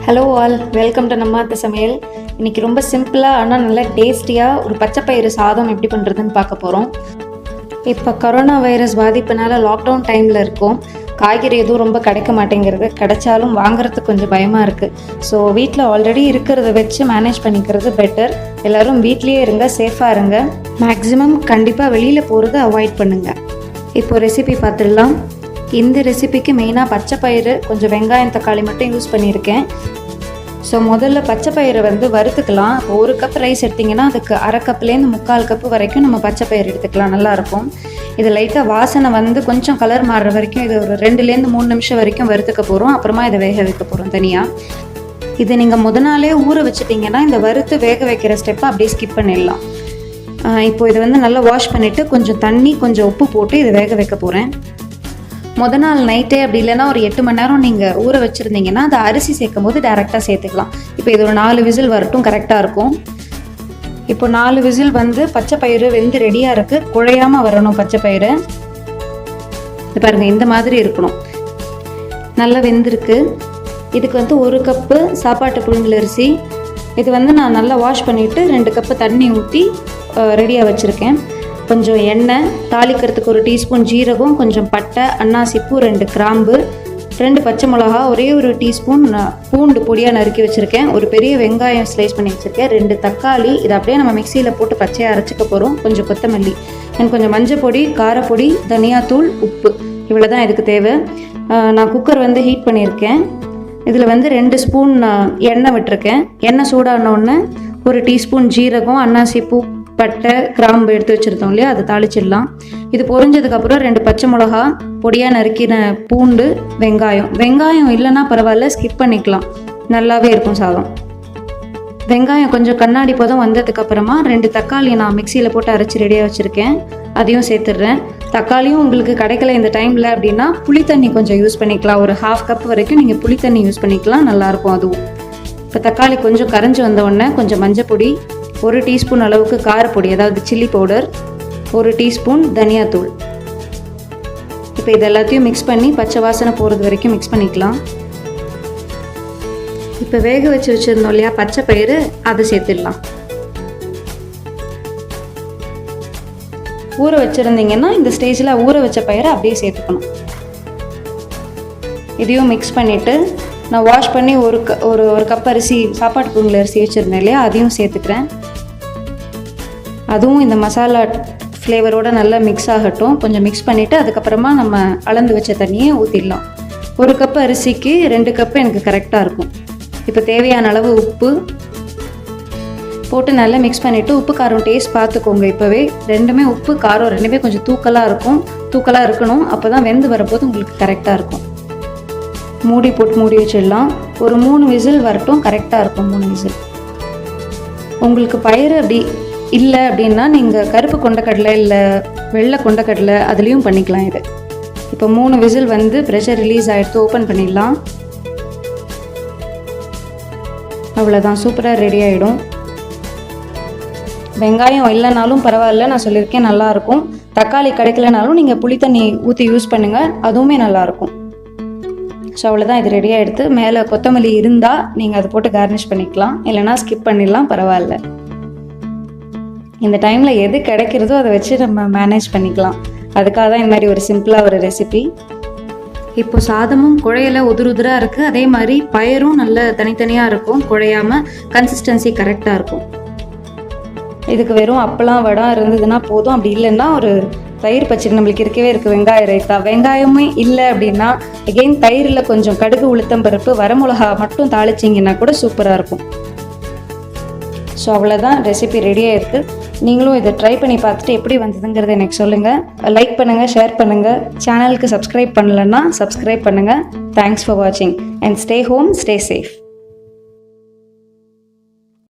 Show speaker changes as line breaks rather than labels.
Hello all, welcome to நம்ம அத்தை சமையல். இன்றைக்கி ரொம்ப சிம்பிளாக ஆனால் நல்லா டேஸ்டியாக ஒரு பச்சைப்பயிறு சாதம் எப்படி பண்ணுறதுன்னு பார்க்க போகிறோம். இப்போ கொரோனா வைரஸ் பாதிப்புனால லாக்டவுன் டைமில் இருக்கும். காய்கறி எதுவும் ரொம்ப கிடைக்க மாட்டேங்கிறது, கிடைச்சாலும் வாங்குறதுக்கு கொஞ்சம் பயமாக இருக்குது. ஸோ வீட்டில் ஆல்ரெடி இருக்கிறத வச்சு மேனேஜ் பண்ணிக்கிறது பெட்டர். எல்லோரும் வீட்லேயே இருங்க, சேஃபாக இருங்க. மேக்ஸிமம் கண்டிப்பாக வெளியில் போகிறத அவாய்ட் பண்ணுங்கள். இப்போது ரெசிபி பார்த்துடலாம். இந்த ரெசிபிக்கு மெயினாக பச்சைப்பயிறு, கொஞ்சம் வெங்காயம், தக்காளி மட்டும் யூஸ் பண்ணியிருக்கேன். ஸோ முதல்ல பச்சைப்பயிரை வறுத்துக்கலாம். இப்போ 1 கப் ரைஸ் எடுத்திங்கன்னா அதுக்கு 1/2 கப்லேருந்து 3/4 கப்பு வரைக்கும் நம்ம பச்சைப்பயிறு எடுத்துக்கலாம், நல்லாயிருக்கும். இது லைட்டாக வாசனை கொஞ்சம் கலர் மாறுற வரைக்கும் இது ஒரு 2லேருந்து 3 நிமிஷம் வரைக்கும் வறுத்துக்க போகிறோம். அப்புறமா இதை வேக வைக்க போகிறோம் தனியாக. இது நீங்கள் முத நாளே ஊற வச்சுட்டிங்கன்னா இந்த வறுத்து வேக வைக்கிற ஸ்டெப்பை அப்படியே ஸ்கிப் பண்ணிடலாம். இப்போது இதை நல்லா வாஷ் பண்ணிவிட்டு கொஞ்சம் தண்ணி, கொஞ்சம் உப்பு போட்டு இதை வேக வைக்க போகிறேன். முத நாள் நைட்டே அப்படி இல்லைன்னா ஒரு 8 மணி நேரம் நீங்கள் ஊற வச்சுருந்தீங்கன்னா அதை அரிசி சேர்க்கும் போது டேரெக்டாக சேர்த்துக்கலாம். இப்போ இது ஒரு 4 விசில் வரட்டும், கரெக்டாக இருக்கும். இப்போ 4 விசில் பச்சைப்பயிறு வெந்து ரெடியாக இருக்குது. குழையாமல் வரணும் பச்சைப்பயிறு. இது பாருங்கள், இந்த மாதிரி இருக்கணும். நல்லா வெந்திருக்கு. இதுக்கு 1 கப்பு சாப்பாட்டு புழுங்கல் அரிசி. இது நான் நல்லா வாஷ் பண்ணிவிட்டு 2 கப்பு தண்ணி ஊற்றி ரெடியாக வச்சுருக்கேன். கொஞ்சம் எண்ணெய், தாளிக்கிறதுக்கு 1 டீஸ்பூன் ஜீரகம், கொஞ்சம் பட்டை, அன்னாசிப்பூ, 2 கிராம்பு, 2 பச்சை மிளகா, ஒரே 1 டீஸ்பூன் பூண்டு பொடியாக நறுக்கி வச்சுருக்கேன். ஒரு பெரிய வெங்காயம் ஸ்லைஸ் பண்ணி வச்சுருக்கேன், 2 தக்காளி. இதை அப்படியே நம்ம மிக்சியில் போட்டு பச்சையாக அரைச்சிக்க போகிறோம். கொஞ்சம் கொத்தமல்லி, கொஞ்சம் மஞ்சள் பொடி, காரப்பொடி, தனியாத்தூள், உப்பு, இவ்வளோ தான் இதுக்கு தேவை. நான் குக்கர் ஹீட் பண்ணியிருக்கேன். இதில் 2 ஸ்பூன் எண்ணெய் விட்டுருக்கேன். எண்ணெய் சூடானோடனே 1 டீஸ்பூன் ஜீரகம், அன்னாசிப்பூ, பட்டை, கிராம்பு எடுத்து வச்சுருந்தோம் இல்லையா, அதை தாளிச்சிடலாம். இது பொரிஞ்சதுக்கப்புறம் 2 பச்சை மிளகா, பொடியாக நறுக்கின பூண்டு, வெங்காயம் இல்லைன்னா பரவாயில்ல, ஸ்கிப் பண்ணிக்கலாம், நல்லாவே இருக்கும் சாதம். வெங்காயம் கொஞ்சம் கண்ணாடி பதம் வந்ததுக்கப்புறமா 2 தக்காளி நான் மிக்சியில் போட்டு அரைச்சி ரெடியாக வச்சுருக்கேன், அதையும் சேர்த்துடுறேன். தக்காளியும் உங்களுக்கு கிடைக்கல இந்த டைமில் அப்படின்னா புளி தண்ணி கொஞ்சம் யூஸ் பண்ணிக்கலாம். ஒரு 1/2 கப் வரைக்கும் நீங்கள் புளி தண்ணி யூஸ் பண்ணிக்கலாம், நல்லாயிருக்கும் அதுவும். இப்போ தக்காளி கொஞ்சம் கரைஞ்சி வந்த உடனே கொஞ்சம் மஞ்சள் பொடி, 1 டீஸ்பூன் அளவுக்கு காரப்பொடி, அதாவது சில்லி பவுடர், 1 டீஸ்பூன் தனியாத்தூள். இப்போ இது எல்லாத்தையும் மிக்ஸ் பண்ணி பச்சை வாசனை போகிறது வரைக்கும் மிக்ஸ் பண்ணிக்கலாம். இப்போ வேக வச்சுருந்தோம் இல்லையா பச்சைப்பயிறு, அதை சேர்த்துடலாம். ஊற வச்சுருந்தீங்கன்னா இந்த ஸ்டேஜில் ஊற வச்ச பயிரை அப்படியே சேர்த்துக்கணும். இதையும் மிக்ஸ் பண்ணிவிட்டு நான் வாஷ் பண்ணி ஒரு கப் அரிசி, சாப்பாட்டு புழுங்கல் அரிசி வச்சுருந்தேன் இல்லையா, அதையும் சேர்த்துக்கிறேன். அதுவும் இந்த மசாலா ஃப்ளேவரோடு நல்லா மிக்ஸ் ஆகட்டும். கொஞ்சம் மிக்ஸ் பண்ணிவிட்டு அதுக்கப்புறமா நம்ம அளந்து வச்ச தண்ணியை ஊற்றிடலாம். 1 கப் அரிசிக்கு 2 கப்பு எனக்கு கரெக்டாக இருக்கும். இப்போ தேவையான அளவு உப்பு போட்டு நல்லா மிக்ஸ் பண்ணிவிட்டு உப்பு காரம் டேஸ்ட் பார்த்துக்கோங்க. இப்போவே ரெண்டுமே உப்பு காரம் ரெண்டுமே கொஞ்சம் தூக்கலாக இருக்கணும். அப்போ தான் வெந்து வரப்போது உங்களுக்கு கரெக்டாக இருக்கும். மூடி போட்டு மூடி வச்சிடலாம். ஒரு 3 விசில் வரட்டும், கரெக்டாக இருக்கும் 3 விசில். உங்களுக்கு பயிறு அப்படி இல்லை அப்படின்னா நீங்கள் கருப்பு கொண்டக்கடலை இல்லை வெள்ளை கொண்டக்கடலை அதுலேயும் பண்ணிக்கலாம். இது இப்போ 3 விசில் ப்ரெஷர் ரிலீஸ் ஆகிடுத்து. ஓப்பன் பண்ணிடலாம். அவ்வளோதான், சூப்பராக ரெடி ஆகிடும். வெங்காயம் இல்லைனாலும் பரவாயில்ல, நான் சொல்லியிருக்கேன், நல்லாயிருக்கும். தக்காளி கிடைக்கலனாலும் நீங்கள் புளி தண்ணி ஊற்றி யூஸ் பண்ணுங்கள், அதுவுமே நல்லாயிருக்கும். ஸோ அவ்வளோதான், இது ரெடியாக எடுத்து மேலே கொத்தமல்லி இருந்தால் நீங்கள் அதை போட்டு கார்னிஷ் பண்ணிக்கலாம், இல்லைனா ஸ்கிப் பண்ணிடலாம், பரவாயில்ல. இந்த டைமில் எது கிடைக்கிறதோ அதை வச்சு நம்ம மேனேஜ் பண்ணிக்கலாம். அதுக்காக தான் இந்த மாதிரி ஒரு சிம்பிளாக ஒரு ரெசிபி. இப்போ சாதமும் குழையில உதிராக இருக்குது, அதே மாதிரி பயிரும் நல்ல தனித்தனியாக இருக்கும், குழையாமல் கன்சிஸ்டன்சி கரெக்டாக இருக்கும். இதுக்கு வெறும் அப்பளம் வடம் இருந்ததுன்னா போதும். அப்படி இல்லைன்னா ஒரு தயிர் பச்சடி நம்மளுக்கு இருக்கவே இருக்குது, வெங்காய ரைத்தா. வெங்காயமே இல்லை அப்படின்னா எகெயின் தயிரில் கொஞ்சம் கடுகு, உளுத்தம் பருப்பு, வரமிளகா மட்டும் தாளிச்சிங்கன்னா கூட சூப்பராக இருக்கும். ஸோ அவ்வளோதான், ரெசிபி ரெடியாக இருக்குது. நீங்களும் இதை ட்ரை பண்ணி பார்த்துட்டு எப்படி வந்ததுங்கிறத எனக்கு சொல்லுங்கள். லைக் பண்ணுங்கள், ஷேர் பண்ணுங்கள். சேனலுக்கு சப்ஸ்கிரைப் பண்ணலைன்னா சப்ஸ்கிரைப் பண்ணுங்கள். தேங்க்ஸ் ஃபார் வாட்சிங் and stay home, stay safe.